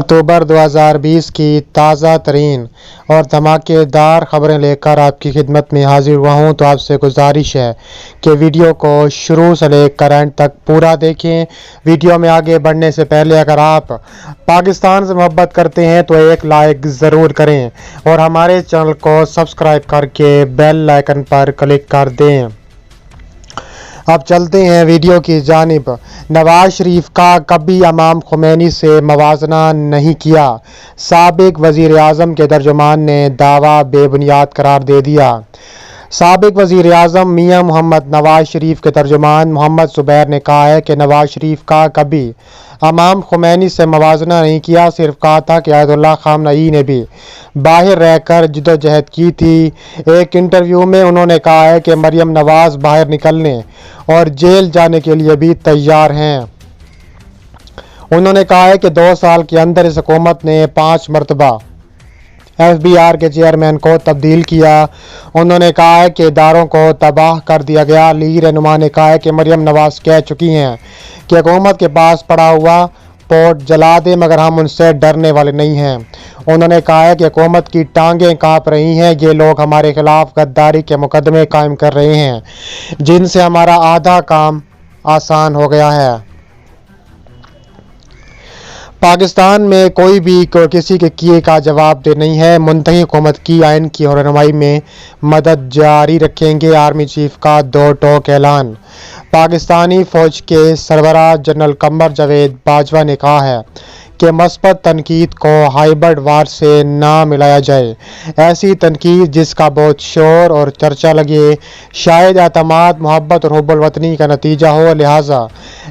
अक्टूबर 2020 की ताज़ा तरीन और धमाकेदार खबरें लेकर आपकी खिदमत में हाजिर हुआ हूँ। तो आपसे गुजारिश है कि वीडियो को शुरू से लेकर एंड तक पूरा देखें। वीडियो में आगे बढ़ने से पहले अगर आप पाकिस्तान से मोहब्बत करते हैं तो एक लाइक ज़रूर करें और हमारे चैनल को सब्सक्राइब करके बेल आइकन पर क्लिक कर दें। अब चलते हैं वीडियो की जानिब। नवाज शरीफ का कभी इमाम खुमैनी से मवाजना नहीं किया, साबिक वज़ीर आज़म के तर्जुमान ने दावा बेबुनियाद करार दे दिया। साबिक वज़ीर आज़म मियां मोहम्मद नवाज शरीफ के तर्जुमान मोहम्मद ज़ुबैर ने कहा है कि नवाज शरीफ का कभी इमाम खुमैनी से मवाजना नहीं किया, सिर्फ कहा था कि आयतुल्लाह खामनई ने भी बाहर रहकर जद्दोजहद की थी। एक इंटरव्यू में उन्होंने कहा है कि मरियम नवाज बाहर निकलने और जेल जाने के लिए भी तैयार हैं। उन्होंने कहा है कि 2 साल के अंदर इस हुकूमत ने 5 मरतबा FBR के चेयरमैन को तब्दील किया। उन्होंने कहा है कि इदारों को तबाह कर दिया गया। लीग रहनुमा ने कहा है कि मरियम नवाज कह चुकी हैं कि हुकूमत के पास पड़ा हुआ पोर्ट जला दें, मगर हम उनसे डरने वाले नहीं हैं। उन्होंने कहा है कि हुकूमत की टांगें काँप रही हैं। ये लोग हमारे खिलाफ गद्दारी के मुकदमे कायम कर रहे हैं, जिनसे हमारा आधा काम आसान हो गया है। पाकिस्तान में कोई भी किसी के किए का जवाब दे नहीं है। मुंतही हुकूमत की आइन की रहनुमाई में मदद जारी रखेंगे। आर्मी चीफ का 2 टोक ऐलान। पाकिस्तानी फ़ौज के सरबराह जनरल कमर जावेद बाजवा ने कहा है कि मस्बत तनकीद को हाइब्रिड वार से ना मिलाया जाए। ऐसी तनकीद जिसका बहुत शोर और चर्चा लगे शायद एतमाद, मोहब्बत और हुब्बुल वतनी का नतीजा हो। लिहाजा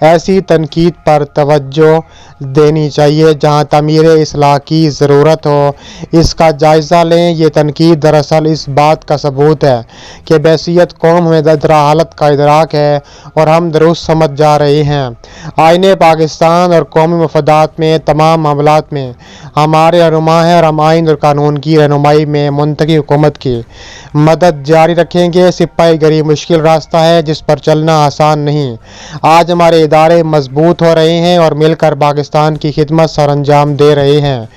ऐसी तनकीद पर तवज्जो देनी चाहिए जहाँ तमीर इस्लाह की ज़रूरत हो। इसका जायज़ा लें। ये तनकीद दरअसल इस बात का सबूत है कि बैसियत कौम में ददरा हालत का इदराक है और हम दुरुस्त समझ जा रहे हैं। आईने पाकिस्तान और कौमी मफादात में तमाम मामलात में हमारे रहनुमा हैं और हम आइन और कानून की रहनुमाई में मुंतखब हुकूमत की मदद जारी रखेंगे। सिपाही गरी मुश्किल रास्ता है जिस पर चलना आसान नहीं। आज हमारे इदारे मजबूत हो रहे हैं और मिलकर पाकिस्तान की खिदमत सर अंजाम दे रहे हैं।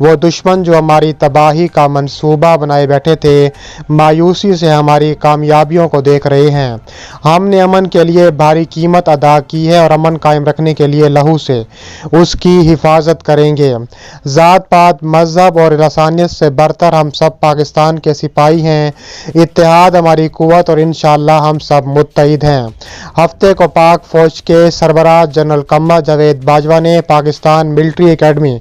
वो दुश्मन जो हमारी तबाही का मंसूबा बनाए बैठे थे, मायूसी से हमारी कामयाबियों को देख रहे हैं। हमने अमन के लिए भारी कीमत अदा की है और अमन कायम रखने के लिए लहू से उसकी हिफाजत करेंगे। ज़ात पात, मजहब और इंसानियत से बढ़कर हम सब पाकिस्तान के सिपाही हैं। इत्तेहाद हमारी कुव्वत और इंशाअल्लाह हम सब मुत्तहिद हैं। हफ्ते को पाक फ़ौज के सरबराह जनरल कमर जावेद बाजवा ने पाकिस्तान मिलिट्री एकेडमी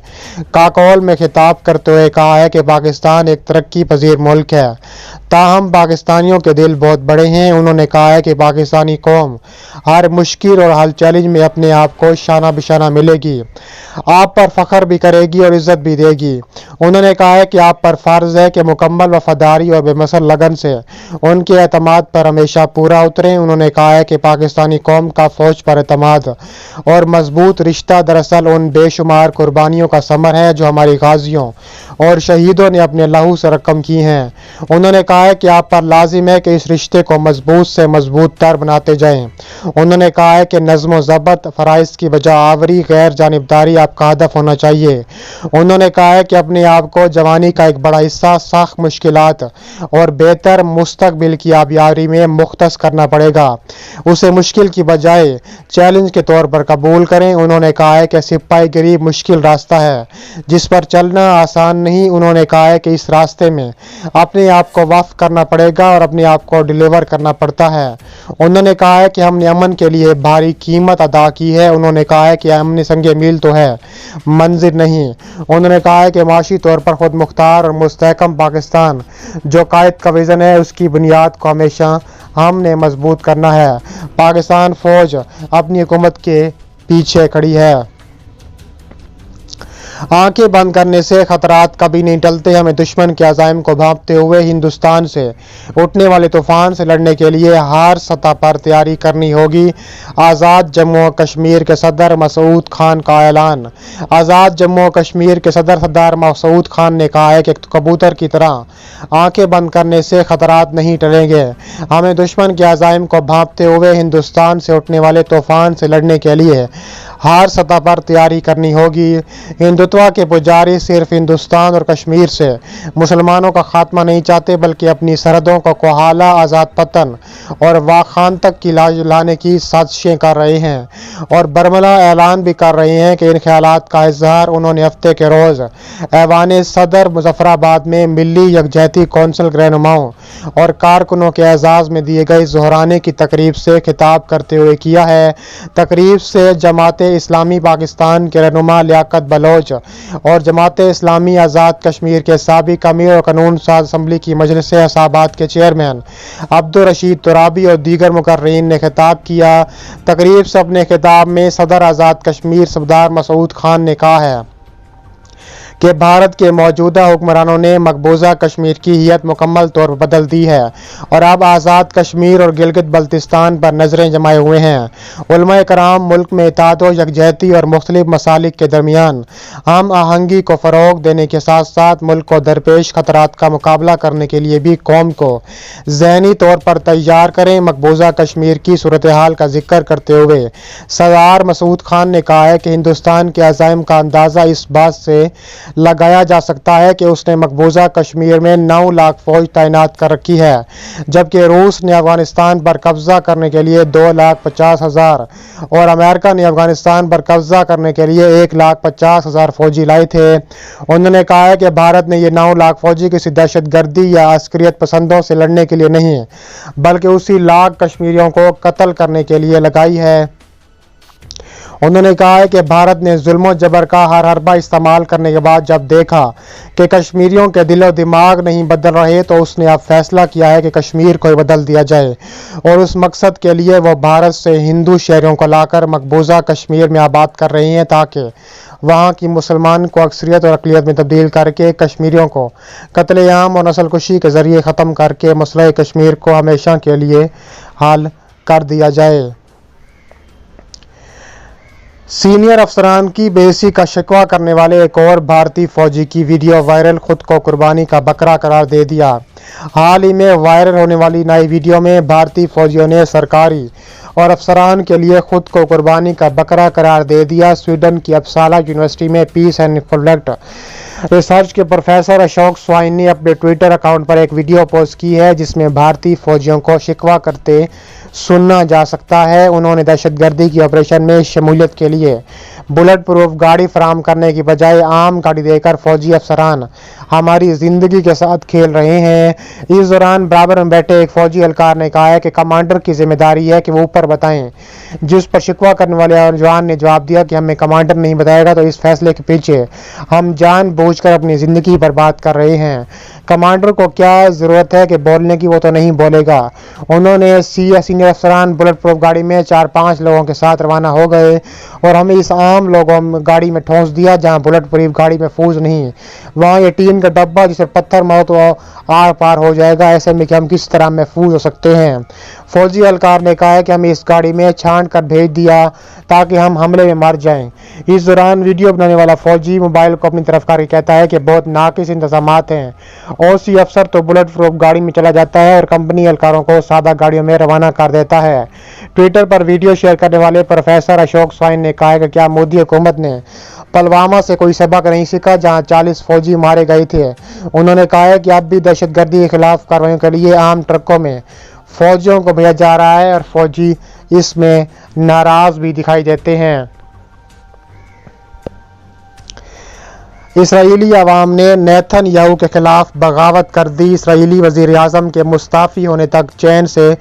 काकोल में खिताब करते हुए कहा है कि पाकिस्तान एक तरक्की पजीर मुल्क है, ताहम पाकिस्तानियों के दिल बहुत बड़े हैं। उन्होंने कहा है कि पाकिस्तानी कौम हर मुश्किल और हर चैलेंज में अपने आप को शाना बिशाना मिलेगी, आप पर फख्र भी करेगी और इज्जत भी देगी। उन्होंने कहा है कि आप पर फ़र्ज़ है कि मुकम्मल वफादारी और बेमसल लगन से उनके एतमाद पर हमेशा पूरा उतरें। उन्होंने कहा है कि पाकिस्तानी कौम का फ़ौज पर एतमाद और मजबूत रिश्ता दरअसल उन बेशुमार कुर्बानियों का समर है जो हमारे गाजियों और शहीदों ने अपने लहू से रकम की हैं। उन्होंने कहा है कि आप पर लाजिम है कि इस रिश्ते को मजबूत से मजबूत तर बनाते जाएं। उन्होंने कहा है कि नज़्म व ज़ब्त फ़राइज़ की वजह आवरी गैर जानिबदारी आपका हदफ होना चाहिए। उन्होंने कहा है कि अपने आप को जवानी का एक बड़ा हिस्सा सख्त मुश्किलात और बेहतर मुस्तकबिल की आबियारी में मुख्तस करना पड़ेगा। उसे मुश्किल की बजाय चैलेंज के तौर पर कबूल करें। उन्होंने कहा है कि सिपाही गिरी मुश्किल रास्ता है जिस पर चलना आसान नहीं। उन्होंने कहा है कि इस रास्ते में अपने आप को वफ़ करना पड़ेगा और अपने आप को डिलीवर करना पड़ता है। उन्होंने कहा है कि हमने अमन के लिए भारी कीमत अदा की है। उन्होंने कहा है कि अमन संगे मील तो है, मंजिल नहीं। उन्होंने कहा है कि माशी तौर पर खुद मुख्तार और मुस्तहकम पाकिस्तान जो कायद का विज़न है, उसकी बुनियाद को हमेशा हमने मजबूत करना है। पाकिस्तान फ़ौज अपनी हुकूमत के पीछे खड़ी है। आंखें बंद करने से खतरात कभी नहीं टलते। हमें दुश्मन के अज़ाइम को भांपते हुए हिंदुस्तान से उठने वाले तूफान से लड़ने के लिए हर सतह पर तैयारी करनी होगी। आज़ाद जम्मू और कश्मीर के सदर मसूद खान का ऐलान। आज़ाद जम्मू और कश्मीर के सदर सरदार मसूद खान ने कहा है कि कबूतर की तरह आंखें बंद करने से खतरात नहीं टलेंगे। हमें दुश्मन के अज़ाइम को भांपते हुए हिंदुस्तान से उठने वाले तूफान से लड़ने के लिए हर सतह पर तैयारी करनी होगी। हिंदुत्व फतवा के पुजारी सिर्फ हिंदुस्तान और कश्मीर से मुसलमानों का खात्मा नहीं चाहते, बल्कि अपनी सरहदों को कोहाला, आज़ाद पतन और वाखान तक की लाने की साजिशें कर रहे हैं और बरमला ऐलान भी कर रहे हैं कि इन ख्यालात का इजहार उन्होंने हफ्ते के रोज़ ऐवान सदर मुजफ्फराबाद में मिली यकजहती कौंसिल के रहनुमाओं और कारकुनों के एजाज़ में दिए गए ज़ोहराने की तकरीब से खिताब करते हुए किया है। तकरीब से जमाते इस्लामी पाकिस्तान के रहनुमा लियाकत बलोच और जमाते इस्लामी आज़ाद कश्मीर के साबिक अमीर और कानून साज असम्बली की मजलिस असाबात के चेयरमैन अब्दुल रशीद तुराबी और दीगर मुकर्रीन ने खिताब किया। तकरीब से अपने खिताब में सदर आज़ाद कश्मीर सरदार मसूद खान ने कहा है कि भारत के मौजूदा हुक्मरानों ने मकबूजा कश्मीर की हियत मुकम्मल तौर पर बदल दी है और अब आज़ाद कश्मीर और गिलगित बल्तिस्तान पर नजरें जमाए हुए हैं। उलमा कराम मुल्क में इत्तेहाद व यकजहती और मुख्तलिफ मसालिक के दरमियान हम आहंगी को फ़रोग देने के साथ साथ मुल्क को दरपेश खतरात का मुकाबला करने के लिए भी कौम को ज़हनी तौर पर तैयार करें। मकबूजा कश्मीर की सूरत हाल का जिक्र करते हुए सरदार मसूद खान ने कहा है कि हिंदुस्तान के अज़ाइम का अंदाज़ा इस बात से लगाया जा सकता है कि उसने मकबूजा कश्मीर में 9 लाख फौज तैनात कर रखी है, जबकि रूस ने अफगानिस्तान पर कब्जा करने के लिए 2,50,000 और अमेरिका ने अफगानिस्तान पर कब्जा करने के लिए 1,50,000 फौजी लाए थे। उन्होंने कहा है कि भारत ने ये 9 लाख फौजी किसी दहशतगर्दी या अस्करियत पसंदों से लड़ने के लिए नहीं, बल्कि उसी लाख कश्मीरियों को कत्ल करने के लिए लगाई है। उन्होंने कहा है कि भारत ने जुल्म और जबर का हर हरबा इस्तेमाल करने के बाद जब देखा कि कश्मीरियों के दिलो दिमाग नहीं बदल रहे, तो उसने अब फैसला किया है कि कश्मीर को बदल दिया जाए और उस मकसद के लिए वो भारत से हिंदू शहरों को लाकर मकबूजा कश्मीर में आबाद कर रही हैं, ताकि वहाँ की मुसलमान को अक्सरियत और अक़लियत में तब्दील करके कश्मीरियों को कत्लेआम और नस्ल कुशी के ज़रिए ख़त्म करके मसला कश्मीर को हमेशा के लिए हल कर दिया जाए। सीनियर अफसरान की बेइज्जती का शिकवा करने वाले एक और भारतीय फौजी की वीडियो वायरल, खुद को कुर्बानी का बकरा करार दे दिया। हाल ही में वायरल होने वाली नई वीडियो में भारतीय फौजियों ने सरकारी और अफसरान के लिए खुद को कुर्बानी का बकरा करार दे दिया। स्वीडन की अपसाला यूनिवर्सिटी में पीस एंड कॉन्फ्लिक्ट रिसर्च के प्रोफेसर अशोक स्वाइन ने अपने ट्विटर अकाउंट पर एक वीडियो पोस्ट की है, जिसमें भारतीय फौजियों को शिकवा करते सुनना जा सकता है। उन्होंने दहशतगर्दी की ऑपरेशन में शमूलियत के लिए बुलेट प्रूफ गाड़ी फराहम करने की बजाय आम गाड़ी देकर फौजी अफसरान हमारी ज़िंदगी के साथ खेल रहे हैं। इस दौरान बराबर में बैठे एक फौजी एहलकार ने कहा है कि कमांडर की जिम्मेदारी है कि वो ऊपर बताएं, जिस पर शिकवा करने वाले जवान ने जवाब दिया कि हमें कमांडर नहीं बताएगा तो इस फैसले के पीछे हम जानबूझकर अपनी ज़िंदगी बर्बाद कर रहे हैं। कमांडर को क्या ज़रूरत है कि बोलने की, वो तो नहीं बोलेगा। उन्होंने सीनियर अफसरान बुलेट प्रूफ गाड़ी में 4-5 लोगों के साथ रवाना हो गए और हमें इस आम लोगों गाड़ी में ठोंस दिया जहां बुलेट प्रूफ गाड़ी में फूज नहीं, वहां ये टीन का डब्बा जिसे पत्थर मारो तो आर पार हो जाएगा। ऐसे में कि हम किस तरह महफूज हो सकते हैं। फौजी एहलकार ने कहा है कि हमें इस गाड़ी में छांट कर भेज दिया ताकि हम हमले में मर जाएं। इस दौरान वीडियो बनाने वाला फौजी मोबाइल को अपनी तरफ करके कहता है कि बहुत नाकिस इंतजामात हैं। ओसी अफसर तो बुलेट प्रूफ गाड़ी में चला जाता है और कंपनी एहलकारों को सादा गाड़ियों में रवाना कर देता है। ट्विटर पर वीडियो शेयर करने वाले प्रोफेसर अशोक स्वाइन ने कहा है कि क्या मोदी हुकूमत ने पुलवामा से कोई सबक नहीं सीखा जहां 40 फौजी मारे गए थे। उन्होंने कहा है कि अब भी दहशतगर्दी के खिलाफ कार्रवाई के लिए आम ट्रकों में फौजियों को भेजा जा रहा है और फौजी इसमें नाराज भी दिखाई देते हैं। इसराइली अवाम ने नेतन्याहू के खिलाफ बगावत कर दी। इसराइली वज़ीर आज़म के मुस्ताफ़ी होने तक चैन से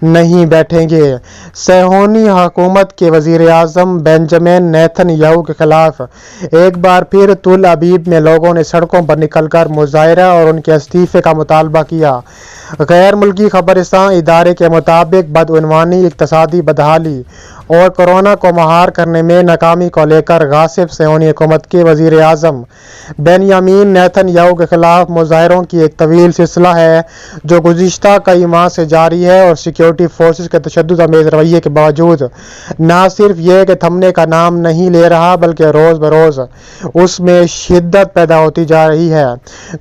नहीं बैठेंगे। सेहोनी हुकूमत के वज़ीर आज़म बेंजामिन नेतन्याहू के खिलाफ एक बार फिर तुल अबीब में लोगों ने सड़कों पर निकलकर मुजाहरा और उनके इस्तीफे का मुतालबा किया। गैर मुल्की खबरसां इदारे के मुताबिक बदउनवानी, इक़्तिसादी बदहाली और कोरोना को महार करने में नाकामी को लेकर गासिब सेहोनी हुकूमत के वज़ीर आज़म बेंयामीन नेतन्याहू के खिलाफ मुजाहरों की एक तवील सिलसिला है जो गुज़िश्ता कई माह से जारी है और सिक्योरिटी सिक्योरिटी फोर्सेस के तशद्दुद अमेज़ रवैये के बावजूद न सिर्फ ये कि थमने का नाम नहीं ले रहा बल्कि रोज़ बरोज़ उसमें शिद्दत पैदा होती जा रही है।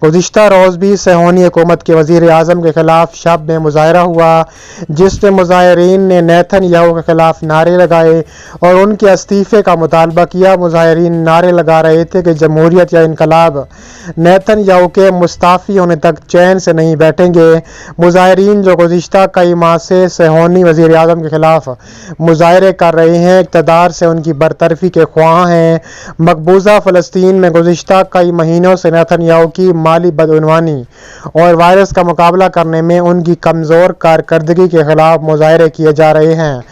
गुज़िश्ता रोज़ भी सेहोनी हुकूमत के वज़ीर आज़म के खिलाफ शब में मुज़ाहरा हुआ, जिसमें मुज़ाहिरीन ने नेतन्याहू के खिलाफ नारे लगाए और उनके इस्तीफ़े का मुतालबा किया। मुज़ाहिरीन नारे लगा रहे थे कि जमहूरियत या इनकलाब, नेतन्याहू के मुस्ताफ़ी होने तक चैन से नहीं बैठेंगे। मुज़ाहिरीन जो गुज़िश्ता कई माह से सेहोनी वज़ीर आज़म के खिलाफ मुज़ाहरे कर रहे हैं, इक़्तिदार से उनकी बरतरफ़ी के ख्वाह हैं। मकबूजा फ़लस्तीन में गुज़िश्ता कई महीनों से नेतन्याहू की माली बदउनवानी और वायरस का मुकाबला करने में उनकी कमज़ोर कारकर्दगी के खिलाफ मुज़ाहरे किए जा रहे हैं।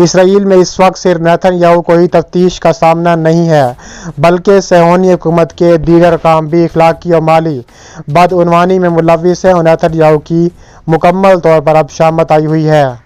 इसराइल में इस वक्त सिर्फ नेतन्याहू को ही तफ्तीश का सामना नहीं है, बल्कि सेहोनी हुकूमत के दीगर काम भी इखलाकी और माली बदउनवानी में मुलव्विस है और नेतन्याहू की मुकम्मल तौर पर अब शामत आई हुई है।